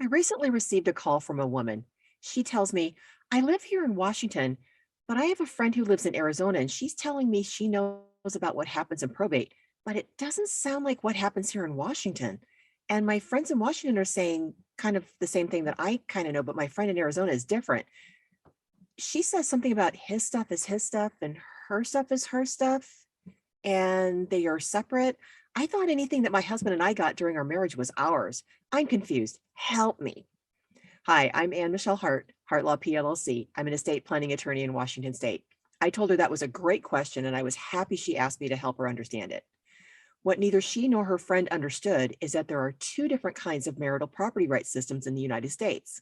I recently received a call from a woman. She tells me, I live here in Washington, but I have a friend who lives in Arizona and she's telling me she knows about what happens in probate, but it doesn't sound like what happens here in Washington. And my friends in Washington are saying kind of the same thing that I kind of know, but my friend in Arizona is different. She says something about his stuff is his stuff and her stuff is her stuff and they are separate. I thought anything that my husband and I got during our marriage was ours. I'm confused. Help me. Hi, I'm Ann Michelle Hart, Hart Law PLLC. I'm an estate planning attorney in Washington State. I told her that was a great question and I was happy she asked me to help her understand it. What neither she nor her friend understood is that there are two different kinds of marital property rights systems in the United States.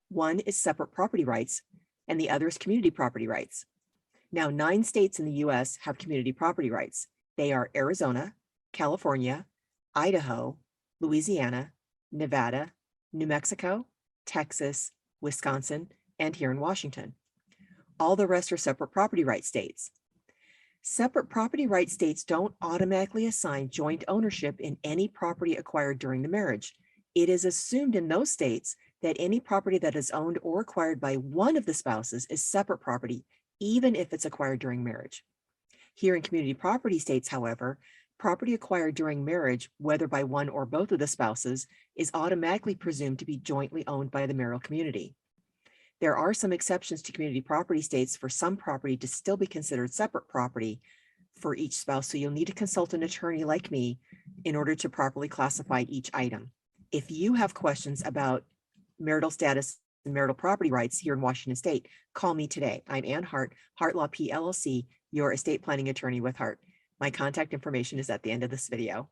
One is separate property rights and the other is community property rights. Now, 9 states in the US have community property rights. They are Arizona, California, Idaho, Louisiana, Nevada, New Mexico, Texas, Wisconsin, and here in Washington. All the rest are separate property rights states. Separate property rights states don't automatically assign joint ownership in any property acquired during the marriage. It is assumed in those states that any property that is owned or acquired by one of the spouses is separate property, even if it's acquired during marriage. Here in community property states, however, property acquired during marriage, whether by one or both of the spouses, is automatically presumed to be jointly owned by the marital community. There are some exceptions to community property states for some property to still be considered separate property for each spouse, so you'll need to consult an attorney like me in order to properly classify each item. If you have questions about marital status and marital property rights here in Washington State, call me today. I'm Ann Hart, Hart Law PLLC, your estate planning attorney with Hart. My contact information is at the end of this video.